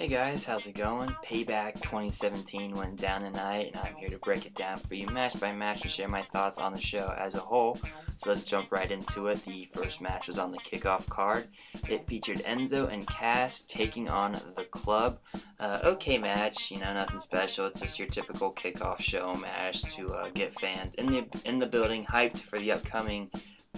Hey guys, how's it going? Payback 2017 went down tonight, and I'm here to break it down for you match by match and share my thoughts on the show as a whole. So let's jump right into it. The first match was on the kickoff card. It featured Enzo and Cass taking on the Club. Okay match, nothing special. It's just your typical kickoff show match to get fans in the building hyped for the upcoming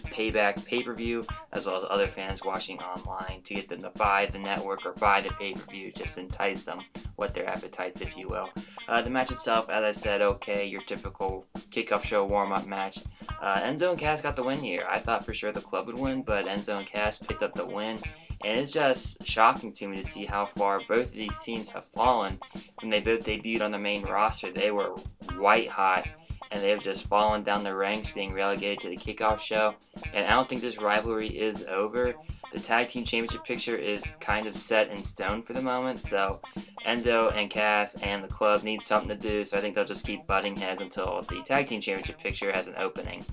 Payback pay-per-view, as well as other fans watching online to get them to buy the network or buy the pay-per-view, just entice them with their appetites, if you will. The match itself, as I said, okay, your typical kickoff show warm-up match. Enzo and Cass got the win here. I thought for sure the Club would win, but Enzo and Cass picked up the win. And it's just shocking to me to see how far both of these teams have fallen. When they both debuted on the main roster, they were white hot, and they've just fallen down the ranks, being relegated to the kickoff show. And I don't think this rivalry is over. The tag team championship picture is kind of set in stone for the moment, so Enzo and Cass and the Club need something to do, so I think they'll just keep butting heads until the tag team championship picture has an opening.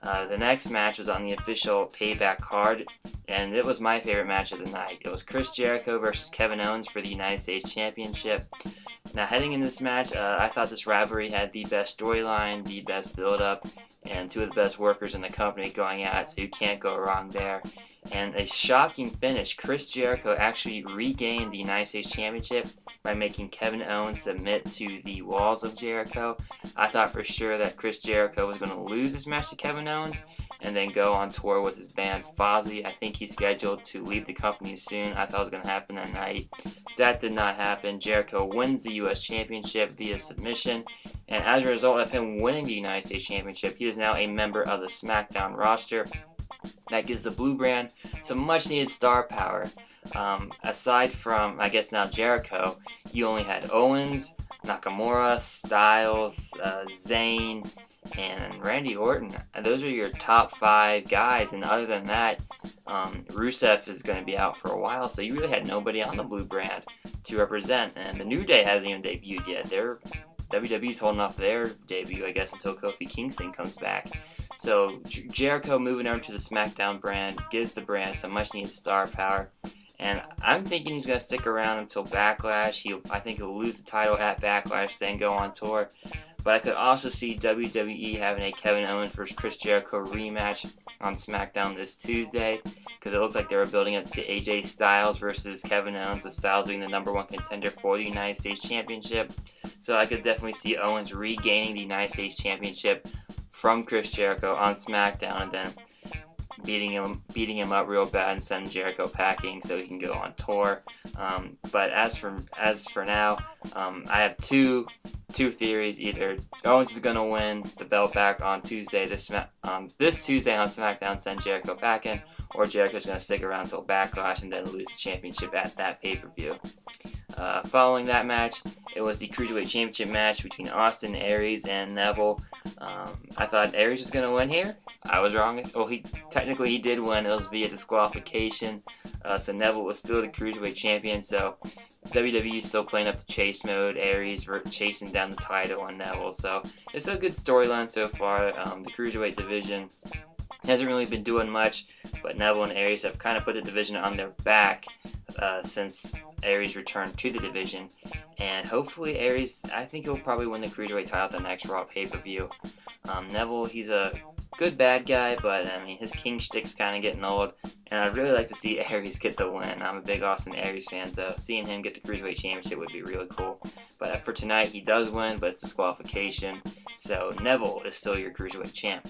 The next match was on the official Payback card, and it was my favorite match of the night. It was Chris Jericho versus Kevin Owens for the United States Championship. Now, heading in this match, I thought this rivalry had the best storyline, the best build-up, and two of the best workers in the company going at it, so you can't go wrong there. And a shocking finish, Chris Jericho actually regained the United States Championship by making Kevin Owens submit to the walls of Jericho. I thought for sure that Chris Jericho was going to lose this match to Kevin Owens and then go on tour with his band Fozzy. I think he's scheduled to leave the company soon. I thought it was going to happen that night. That did not happen. Jericho wins the U.S. Championship via submission, and as a result of him winning the United States Championship, he is now a member of the SmackDown roster. That gives the Blue Brand some much-needed star power. Aside from, I guess now Jericho, you only had Owens, Nakamura, Styles, Zayn, and Randy Orton. And those are your top 5 guys, and other than that, Rusev is going to be out for a while, so you really had nobody on the Blue Brand to represent. And the New Day hasn't even debuted yet. WWE's holding off their debut, I guess, until Kofi Kingston comes back. So Jericho moving over to the SmackDown brand gives the brand some much-needed star power. And I'm thinking he's going to stick around until Backlash. I think he'll lose the title at Backlash, then go on tour. But I could also see WWE having a Kevin Owens vs. Chris Jericho rematch on SmackDown this Tuesday, because it looked like they were building up to AJ Styles versus Kevin Owens, with Styles being the number 1 contender for the United States Championship. So I could definitely see Owens regaining the United States Championship from Chris Jericho on SmackDown, and then beating him up real bad and sending Jericho packing so he can go on tour. But as for now, I have two theories. Either Owens is gonna win the belt back on Tuesday, this Tuesday on SmackDown, send Jericho packing, or Jericho's gonna stick around until Backlash and then lose the championship at that pay-per-view. Following that match, it was the Cruiserweight Championship match between Austin Aries and Neville. I thought Aries was going to win here. I was wrong. Well, he did win. It was via disqualification. So Neville was still the Cruiserweight Champion. So WWE is still playing up the chase mode. Aries chasing down the title on Neville. So it's a good storyline so far. The Cruiserweight division hasn't really been doing much, but Neville and Aries have kind of put the division on their back since Aries returned to the division. And hopefully Aries, I think he'll probably win the Cruiserweight title at the next Raw pay-per-view. Neville, he's a good bad guy, but I mean, his king shtick's kind of getting old, and I'd really like to see Aries get the win. I'm a big Austin Aries fan, so seeing him get the Cruiserweight Championship would be really cool. But for tonight, he does win, but it's disqualification, so Neville is still your Cruiserweight champ.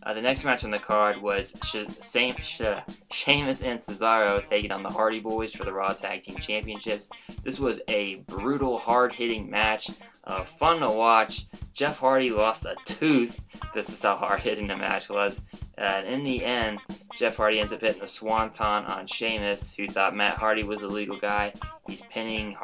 The next match on the card was Sheamus and Cesaro taking on the Hardy Boys for the Raw Tag Team Championships. This was a brutal, hard-hitting match. Fun to watch. Jeff Hardy lost a tooth. This is how hard-hitting the match was. And in the end, Jeff Hardy ends up hitting the Swanton on Sheamus, who thought Matt Hardy was the legal guy. He's pinning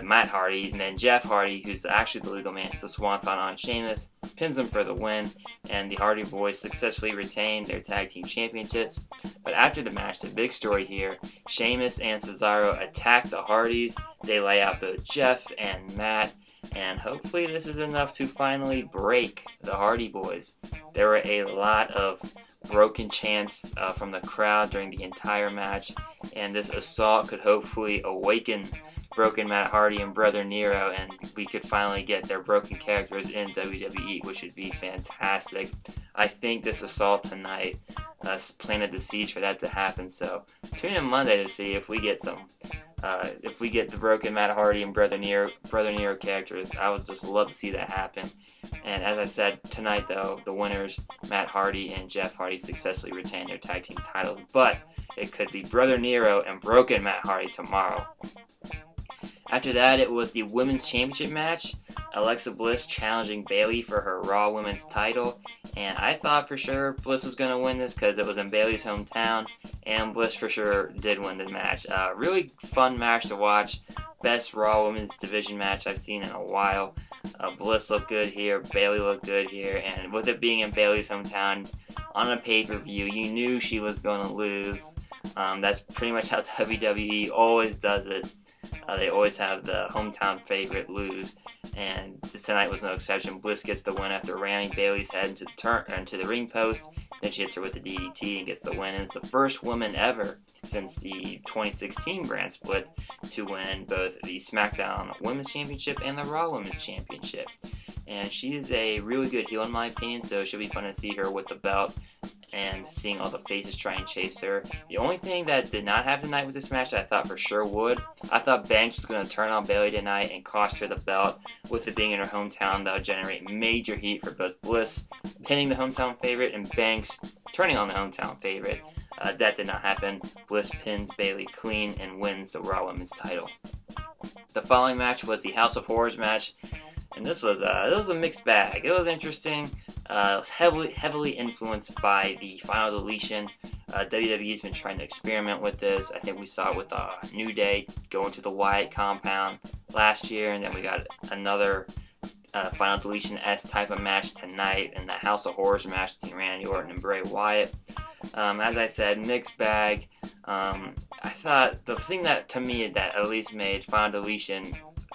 Matt Hardy, and then Jeff Hardy, who's actually the legal man, hits the Swanton on Sheamus, pins him for the win, and the Hardy Boys successfully retained their tag team championships. But after the match, the big story here, Sheamus and Cesaro attack the Hardys. They lay out both Jeff and Matt, and hopefully this is enough to finally break the Hardy Boys. There were a lot of broken chants from the crowd during the entire match, and this assault could hopefully awaken broken Matt Hardy and Brother Nero, and we could finally get their broken characters in WWE, which would be fantastic. I think this assault tonight planted the seeds for that to happen. So tune in Monday to see if we get if we get the broken Matt Hardy and Brother Nero characters. I would just love to see that happen. And as I said, tonight though, the winners, Matt Hardy and Jeff Hardy, successfully retained their tag team titles. But it could be Brother Nero and broken Matt Hardy tomorrow. After that, it was the Women's Championship match. Alexa Bliss challenging Bayley for her Raw Women's title. And I thought for sure Bliss was going to win this because it was in Bayley's hometown. And Bliss for sure did win the match. Really fun match to watch. Best Raw Women's Division match I've seen in a while. Bliss looked good here. Bayley looked good here. And with it being in Bayley's hometown, on a pay-per-view, you knew she was going to lose. That's pretty much how WWE always does it. They always have the hometown favorite lose, and tonight was no exception. Bliss gets the win after ramming Bayley's head into the ring post. Then she hits her with the DDT and gets the win. And it's the first woman ever since the 2016 brand split to win both the SmackDown Women's Championship and the Raw Women's Championship. And she is a really good heel in my opinion, so it should be fun to see her with the belt and seeing all the faces try and chase her. The only thing that did not happen tonight with this match that I thought for sure would, I thought Banks was going to turn on Bayley tonight and cost her the belt. With it being in her hometown, that would generate major heat for both Bliss pinning the hometown favorite and Banks turning on the hometown favorite. That did not happen. Bliss pins Bayley clean and wins the Raw Women's title. The following match was the House of Horrors match, and this was a mixed bag. It was interesting. It was heavily influenced by the Final Deletion. WWE's been trying to experiment with this. I think we saw it with New Day going to the Wyatt compound last year, and then we got another Final Deletion-esque type of match tonight in the House of Horrors match between Randy Orton and Bray Wyatt. As I said, mixed bag. I thought the thing that to me that at least made Final Deletion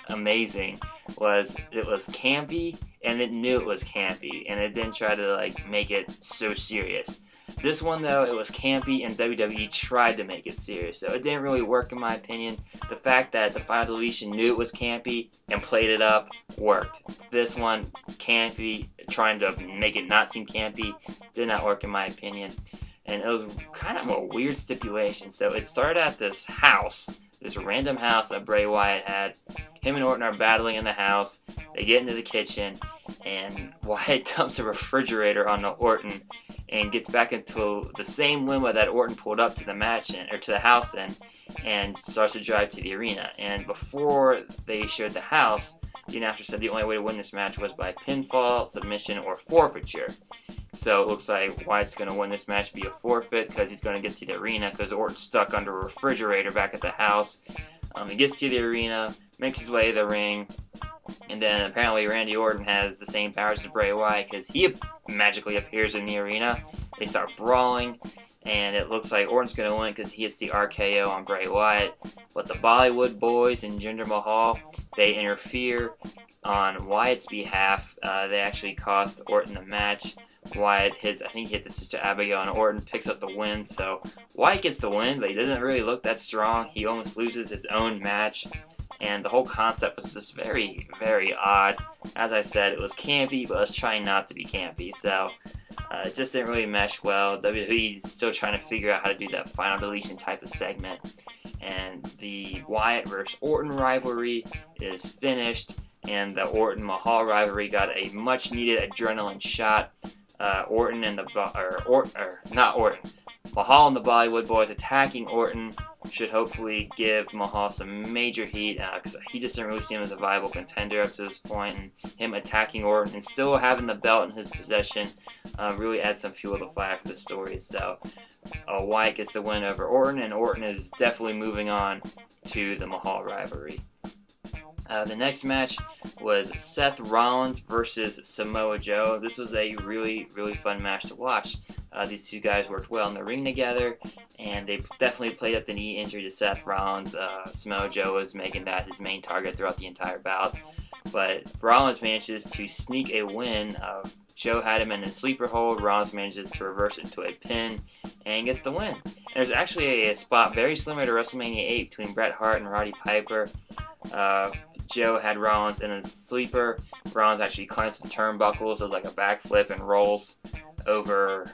amazing was it was campy, and it knew it was campy, and it didn't try to make it so serious. This one though, it was campy, and WWE tried to make it serious, so it didn't really work in my opinion. The fact that the Final Deletion knew it was campy and played it up worked. This one, campy, trying to make it not seem campy, did not work in my opinion. And it was kind of a weird stipulation. So it started at this house, this random house that Bray Wyatt had. Him and Orton are battling in the house. They get into the kitchen, and Wyatt dumps a refrigerator on Orton and gets back into the same limo that Orton pulled up to the match in, or to the house in, and starts to drive to the arena. And before they showed the house, the announcer said the only way to win this match was by pinfall, submission, or forfeiture. So it looks like Wyatt's going to win this match via forfeit because he's going to get to the arena because Orton's stuck under a refrigerator back at the house. He gets to the arena, makes his way to the ring, and then apparently Randy Orton has the same powers as Bray Wyatt because he magically appears in the arena. They start brawling, and it looks like Orton's going to win because he hits the RKO on Bray Wyatt. But the Bollywood Boys and Jinder Mahal, they interfere on Wyatt's behalf. They actually cost Orton the match. Wyatt hits, I think he hit the Sister Abigail, and Orton picks up the win. So Wyatt gets the win, but he doesn't really look that strong. He almost loses his own match. And the whole concept was just very, very odd. As I said, it was campy, but I was trying not to be campy. So it just didn't really mesh well. WWE's still trying to figure out how to do that Final Deletion type of segment. And the Wyatt versus Orton rivalry is finished. And the Orton-Mahal rivalry got a much-needed adrenaline shot. Orton and Mahal and the Bollywood Boys attacking Orton should hopefully give Mahal some major heat because he just didn't really see him as a viable contender up to this point, and him attacking Orton and still having the belt in his possession really adds some fuel to the fire for the story. So Wyatt gets the win over Orton, and Orton is definitely moving on to the Mahal rivalry. The next match was Seth Rollins versus Samoa Joe. This was a really, really fun match to watch. These two guys worked well in the ring together, and they definitely played up the knee injury to Seth Rollins. Samoa Joe was making that his main target throughout the entire bout. But Rollins manages to sneak a win Joe had him in his sleeper hold. Rollins manages to reverse it into a pin and gets the win. And there's actually a spot very similar to WrestleMania 8 between Bret Hart and Roddy Piper. Joe had Rollins in a sleeper. Rollins actually climbs the turnbuckles, does like a backflip and rolls over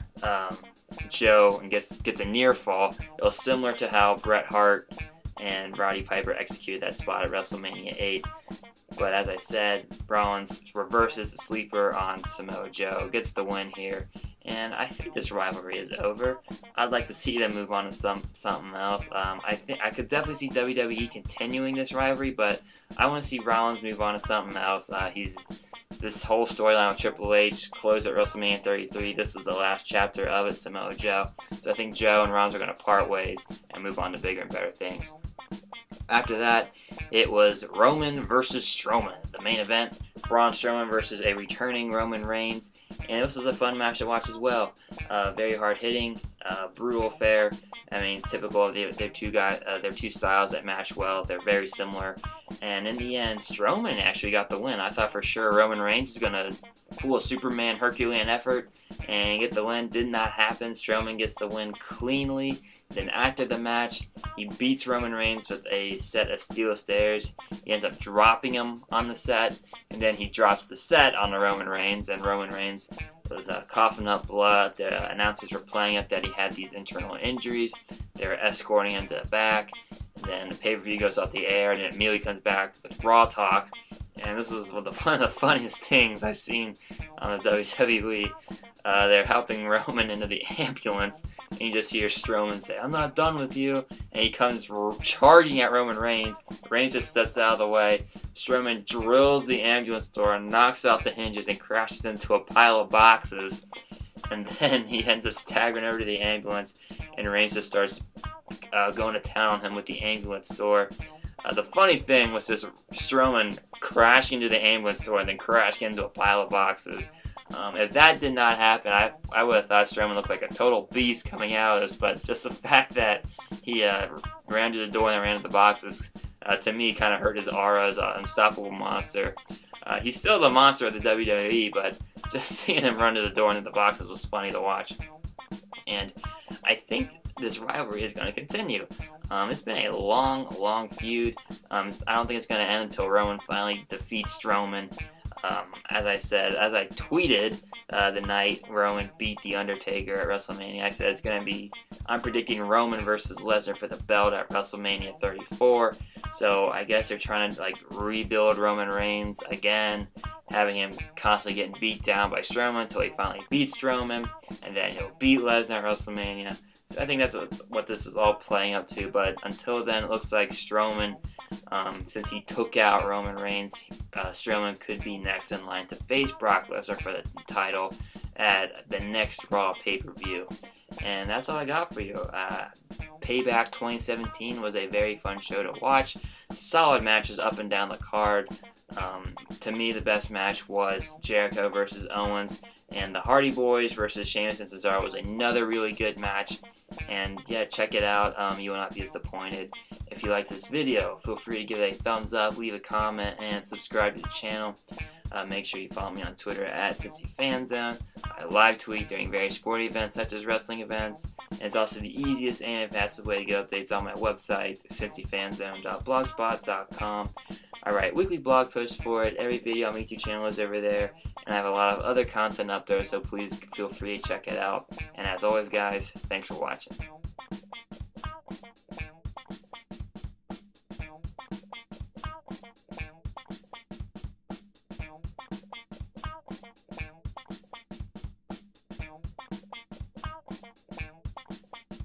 Joe and gets a near fall. It was similar to how Bret Hart and Roddy Piper executed that spot at WrestleMania 8. But as I said, Rollins reverses the sleeper on Samoa Joe, gets the win here, and I think this rivalry is over. I'd like to see them move on to something else. I think I could definitely see WWE continuing this rivalry, but I want to see Rollins move on to something else. This whole storyline with Triple H closed at WrestleMania 33. This is the last chapter of it, Samoa Joe. So I think Joe and Rollins are going to part ways and move on to bigger and better things. After that, it was Roman versus Strowman, the main event. Braun Strowman versus a returning Roman Reigns, and this was a fun match to watch as well. Very hard hitting, brutal affair. I mean, typical of their two styles that match well. They're very similar, and in the end, Strowman actually got the win. I thought for sure Roman Reigns was gonna pull a Superman Herculean effort and get the win. Did not happen. Strowman gets the win cleanly. Then after the match, he beats Roman Reigns with a set of steel stairs. He ends up dropping him on the set, and then he drops the set on the Roman Reigns, and Roman Reigns was coughing up blood. The announcers were playing up that he had these internal injuries. They were escorting him to the back. And then the pay-per-view goes off the air, and it immediately comes back with Raw Talk. And this is one of the funniest things I've seen on the WWE. They're helping Roman into the ambulance, and you just hear Strowman say, "I'm not done with you," and he comes charging at Roman Reigns. Reigns just steps out of the way. Strowman drills the ambulance door and knocks out the hinges and crashes into a pile of boxes, and then he ends up staggering over to the ambulance, and Reigns just starts going to town on him with the ambulance door. The funny thing was just Strowman crashing into the ambulance door and then crashing into a pile of boxes. If that did not happen, I would have thought Strowman looked like a total beast coming out of this, but just the fact that he ran to the door and then ran to the boxes, to me, kind of hurt his aura as an unstoppable monster. He's still the monster of the WWE, but just seeing him run to the door and into the boxes was funny to watch. And I think this rivalry is going to continue. It's been a long feud. I don't think it's going to end until Roman finally defeats Strowman. As I tweeted the night Roman beat The Undertaker at WrestleMania, I said I'm predicting Roman versus Lesnar for the belt at WrestleMania 34. So I guess they're trying to rebuild Roman Reigns again, having him constantly getting beat down by Strowman until he finally beats Strowman, and then he'll beat Lesnar at WrestleMania. So I think that's what this is all playing up to. But until then, it looks like Strowman, since he took out Roman Reigns, Strowman could be next in line to face Brock Lesnar for the title at the next Raw pay-per-view. And that's all I got for you. Payback 2017 was a very fun show to watch. Solid matches up and down the card. To me, the best match was Jericho versus Owens, and the Hardy Boys versus Sheamus and Cesaro was another really good match. And yeah, check it out. You will not be disappointed. If you liked this video, feel free to give it a thumbs up, leave a comment, and subscribe to the channel. Make sure you follow me on Twitter at Cincy Fan Zone. I live tweet during various sporting events such as wrestling events. And it's also the easiest and fastest way to get updates on my website, cincyfanzone.blogspot.com. I write weekly blog posts for it. Every video on my YouTube channel is over there. And I have a lot of other content up there, so please feel free to check it out. And as always, guys, thanks for watching.